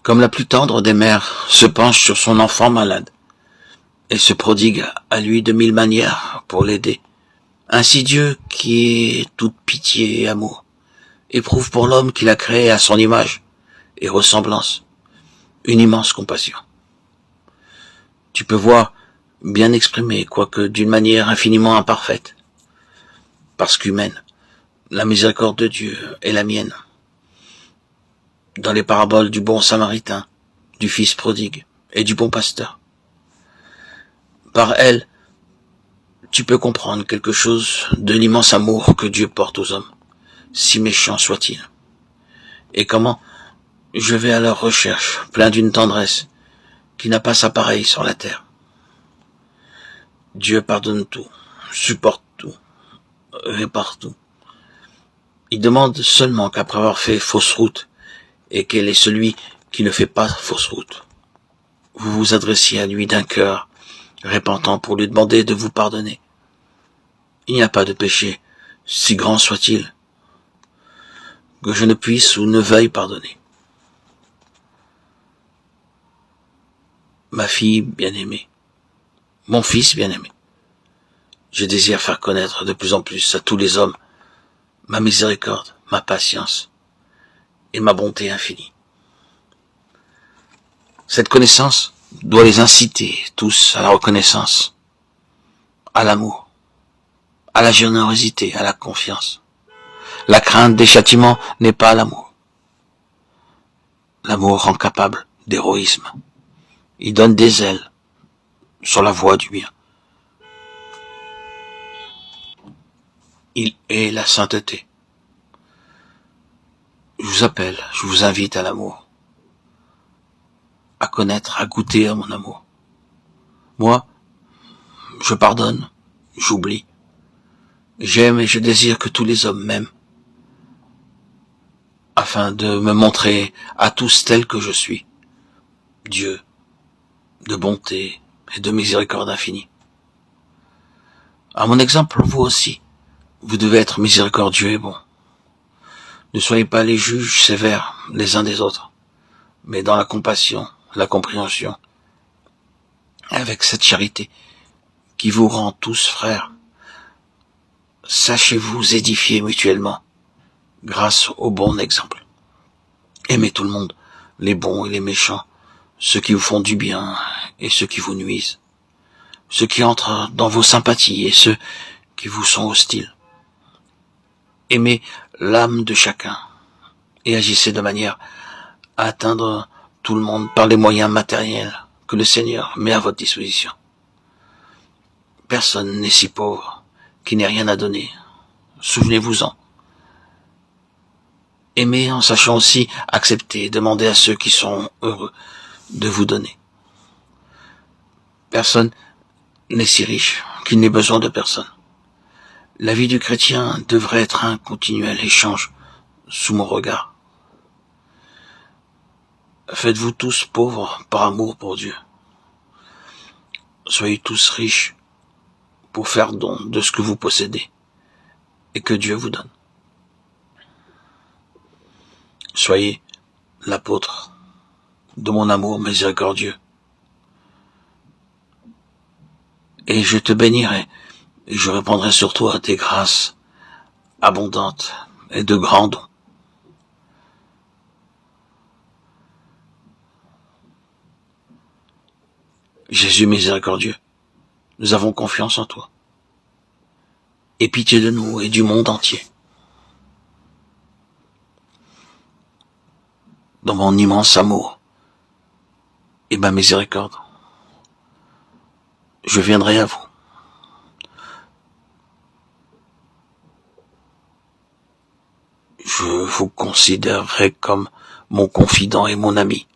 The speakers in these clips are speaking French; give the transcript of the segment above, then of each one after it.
Comme la plus tendre des mères se penche sur son enfant malade et se prodigue à lui de mille manières pour l'aider, ainsi Dieu, qui est toute pitié et amour, éprouve pour l'homme qu'il a créé à son image et ressemblance une immense compassion. Tu peux voir bien exprimée, quoique d'une manière infiniment imparfaite, parce qu'humaine, la miséricorde de Dieu est la mienne, dans les paraboles du bon samaritain, du fils prodigue et du bon pasteur. Par elle, tu peux comprendre quelque chose de l'immense amour que Dieu porte aux hommes, si méchants soient-ils. Et comment je vais à leur recherche, plein d'une tendresse qui n'a pas sa pareille sur la terre. Dieu pardonne tout, supporte tout, répare tout. Il demande seulement qu'après avoir fait fausse route, et quel est celui qui ne fait pas fausse route, vous vous adressiez à lui d'un cœur repentant pour lui demander de vous pardonner. Il n'y a pas de péché, si grand soit-il, que je ne puisse ou ne veuille pardonner. Ma fille bien-aimée, mon fils bien-aimé, je désire faire connaître de plus en plus à tous les hommes ma miséricorde, ma patience et ma bonté infinie. Cette connaissance doit les inciter tous à la reconnaissance, à l'amour, à la générosité, à la confiance. La crainte des châtiments n'est pas l'amour. L'amour rend capable d'héroïsme. Il donne des ailes sur la voie du bien. Il est la sainteté. Je vous appelle, je vous invite à l'amour, à connaître, à goûter à mon amour. Moi, je pardonne, j'oublie. J'aime et je désire que tous les hommes m'aiment, afin de me montrer à tous tel que je suis, Dieu, de bonté et de miséricorde infinie. À mon exemple, vous aussi, vous devez être miséricordieux et bon. Ne soyez pas les juges sévères les uns des autres, mais dans la compassion, la compréhension, avec cette charité qui vous rend tous frères. Sachez-vous édifier mutuellement grâce au bon exemple. Aimez tout le monde, les bons et les méchants, ceux qui vous font du bien et ceux qui vous nuisent, ceux qui entrent dans vos sympathies et ceux qui vous sont hostiles. Aimez l'âme de chacun et agissez de manière à atteindre tout le monde par les moyens matériels que le Seigneur met à votre disposition. Personne n'est si pauvre qu'il n'ait rien à donner. Souvenez-vous-en. Aimez en sachant aussi accepter et demander à ceux qui sont heureux de vous donner. Personne n'est si riche qu'il n'ait besoin de personne. La vie du chrétien devrait être un continuel échange sous mon regard. Faites-vous tous pauvres par amour pour Dieu. Soyez tous riches pour faire don de ce que vous possédez et que Dieu vous donne. Soyez l'apôtre de mon amour miséricordieux. Et je te bénirai, et je répandrai sur toi tes grâces abondantes et de grands dons. Jésus miséricordieux, nous avons confiance en toi. Aie pitié de nous et du monde entier. Dans mon immense amour et ma miséricorde, je viendrai à vous. Je vous considérerai comme mon confident et mon ami.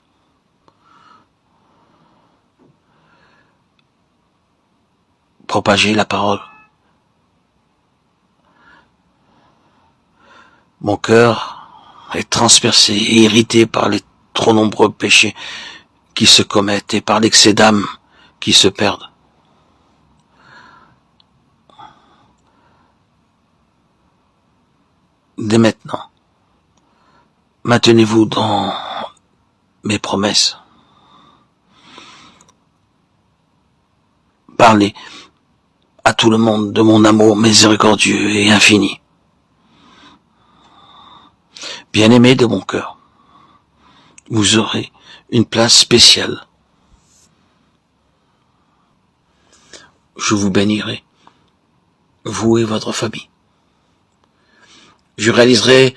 Propagez la parole. Mon cœur est transpercé et irrité par les trop nombreux péchés qui se commettent et par l'excès d'âmes qui se perdent. Dès maintenant, maintenez-vous dans mes promesses. Parlez à tout le monde de mon amour miséricordieux et infini. Bien-aimé de mon cœur, vous aurez une place spéciale. Je vous bénirai, vous et votre famille. Je réaliserai